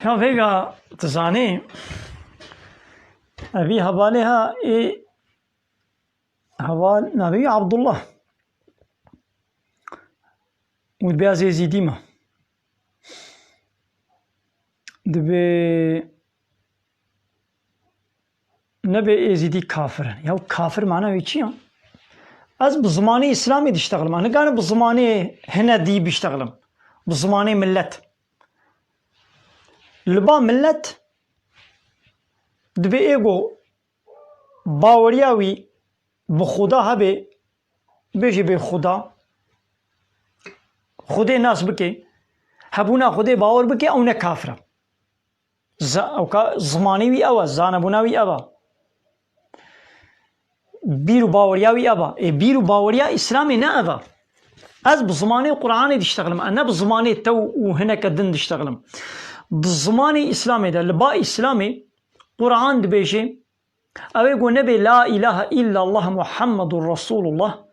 Vega تزاني أبي هبالها هبال نبي عبد الله وبيازي زيديما دبي نبي يزيدي كافر يا كافر معناه يشيا از بزماني إسلامي تشتغل أنا كان بزماني هنا دي بيشتغلم بزماني ملت لبا ملت دبي إيجو باورياوي بخدا هبه بيجي بخدا خدي ناس بكي هبونا خدي باور بكي أو نكافرة زماني وي أوا زانبونا وي أوا بيرو باوريا وي أوا بيرو باوريا إسلامي نا أوا از بزماني قرآني تشتغلم أنا بزماني تو وهنا كدن تشتغلم بزماني إسلامي ده لبا إسلامي قرآن دبيجي أو يقول نبي لا إله إلا الله محمد رسول الله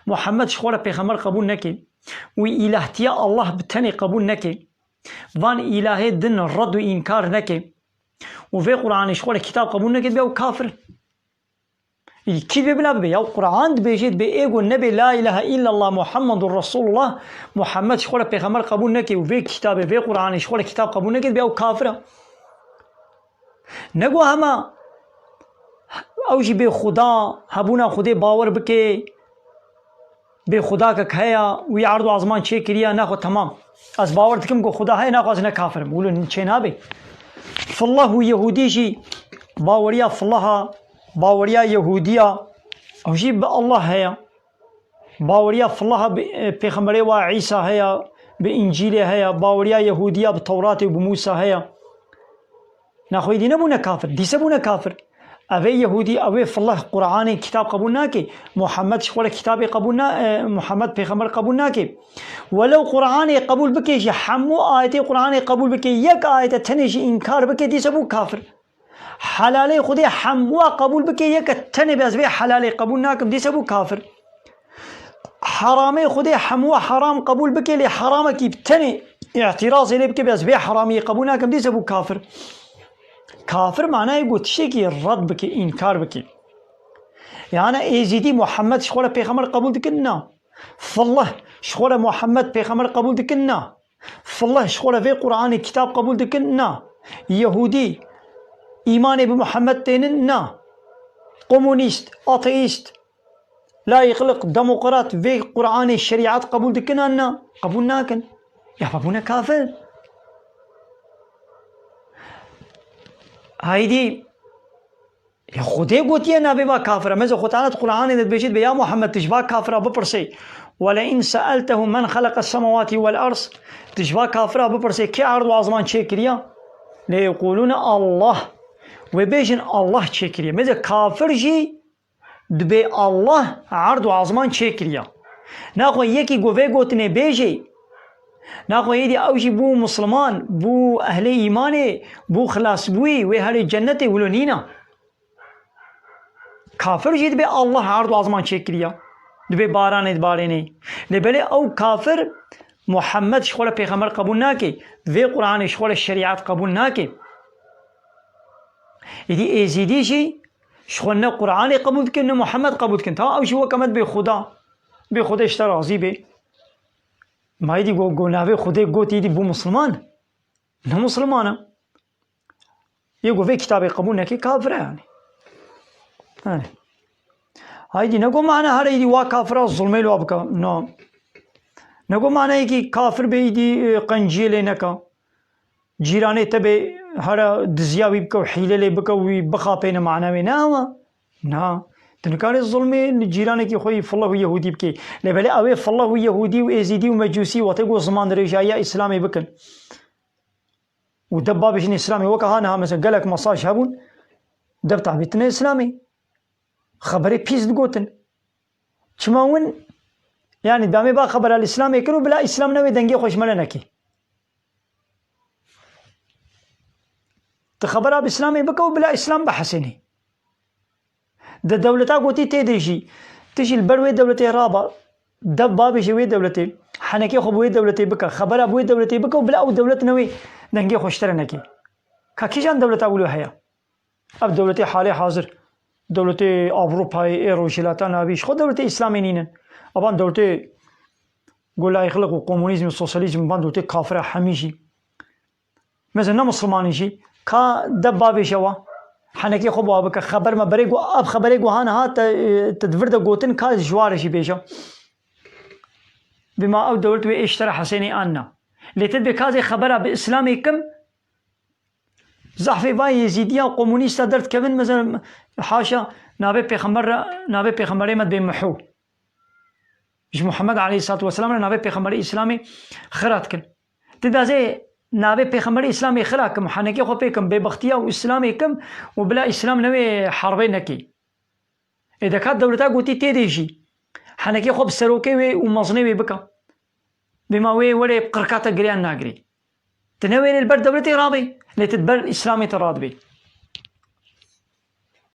محمد شخورة بيغمر قبول نكي وإلهتيا الله بتاني قبول نكي وان إلهي دن الرد وإنكار نكي وفي قرآن شخورة كتاب قبول نكي بيو كافر كيف بلا بي أو قرآن بيجيد بيقول نبي لا إله إلا الله محمد رسول الله محمد شخورة بيغمر قبول نكي وفي كتاب في قرآن شخورة كتاب قبول نكي بيو كافر نقو هما اوجی به خدا هبونا خدا باور بکه به خدا که هيا وی عرض آزمان چه کریا نخو تمام از باور تکم کو خدا هي نخو از نه کافر بقولوا چه نابه فالله يهودي شي باوريا فالله باوريا يهوديا اوجی به الله هيا باوريا فالله پیغمبر و عيسى هيا بانجيل هيا باوريا يهوديا بتوراة وبموسى هيا نخو دي نبونا كافر دي سبونا كافر أبي يهودي أبي في الله قرآن كتاب قبولنا كي محمد شخوله كتاب قبولنا محمد بيغمبر قبولنا كي ولو قرآن قبول بكي حمو آية قرآن قبول بكي يك آية تنشي إنكار بكي دي سبو كافر حلالي خدي حمو قبول بكي يك تني بس بي حلالي قبولنا كم دي سبو كافر حرامي خدي حمو حرام قبول بكي لي حرامك بتني اعتراض لي بكي بس بي حرامي قبولنا كم دي سبو كافر كافر معناه يقول تشيكي الرد بكي إنكار بكي يعني إيزيدي محمد شخوله بيغمر قبول دكنا فالله شخوله محمد بيغمر قبول دكنا فالله شخوله في قرآن كتاب قبول دكنا يهودي إيمان بمحمد تيننا كومونيست أتيست لا يخلق ديمقراط في قرآن الشريعات قبول دكنا قبول ناكن يا بابونا كافر هايدي يا خدي قوتي أنا بما كافرة ماذا خطانت قرآن إذا بيجيت بيا محمد تشبه كافرة ببرسي ولئن سألته من خلق السماوات والأرض تشبه كافرة ببرسي كي عرض وعظمان شكريا ليقولون الله وبيجن الله شكريا ماذا كافر جي دبي الله عرض وعظمان شكريا ناخو يكي قوفي قوتني بيجي ناخو يدي اوجي بو مسلمان بو اهل ايماني بو خلاص بوي و اهل جنتي ولونينا كافر جيد بي الله عرض وعظمان شكريا دبي باران باريني لبلي او كافر محمد شخوله پیغمبر قبول ناكي في قرآن شخوله الشريعات قبول ناكي يدي ايزيدي شي شخوله قرآن قبول كن محمد قبول كن تا اوجي هو كمد بي خدا اشتر راضي بي ما يدي جو نافي خدي قوتي يدي بو مسلمان نه مسلمانه يقول في كتاب قبول نكي كافره يعني هايدي نقول معنا هذا يدي وا كافره الظلم لو ابكى نو نقول معنا يكي كافر بيدي قنجيله نكا جيراني تبي هذا دزياوي بكو حيله بكو بخا بين معنا وينا نا تنكار الظلم جيرانك يخوي فالله يهودي بكي لبلا اوي فالله يهودي وازيدي ومجوسي وتقو زمان رجايا اسلامي بكن ودبابش اسلامي وكهانا مثلا قالك مصاش هبون دبتع بيتنا اسلامي خبري بيس دقوتن شماون يعني دامي با خبر الاسلام يكرو بلا اسلام نوي دنگي خوش ملنكي تخبرها باسلامي بكو بلا اسلام بحسني ده دولتا قوتي تيديشي تشي البروي دولتي رابا دب بابي شوي دولتي حنكي خبوي دولتي بكا خبر ابوي دولتي بكا وبلا او دولتنا وي دنگی خوشتر نکی که کی جان دولت اولو هیا اب دولت حال حاضر دولت اروپای ایروشیلاتا نابیش خود دولت اسلامی نینن ابان دولت گلای خلق و کمونیسم و سوسیالیسم بان دولت کافر همیشی مثلا نه مسلمانیشی که دبابی شوا حنکی خوب آب که خبر ما بری گو اب خبری گوهان ها تدور دا گوتن که جوارشی بیشا بما او دولت و اشترى حسینی آننا لیتد بکازی خبره به اسلامی کم زحفی با یزیدیا و کمونیستا درد کبن مثلا حاشا نابه پیغمبر مد بمحو مش محمد علیه الصلاة والسلام نابه پیغمبر اسلامی خرات کن تدازی نابه پیغمبر اسلامی خرات کم حنکی خو پیکم ببختیا و اسلامی کم و بلا اسلام نوی حربی نکی اذا كانت دولتا قوتي تيديشي حنكي خوب سروكي وي ومصني وي بكا بما وي ولي بقركاتا قريان ناقري تنوي البر دولتي راضي لتدبر الاسلامي تراض بي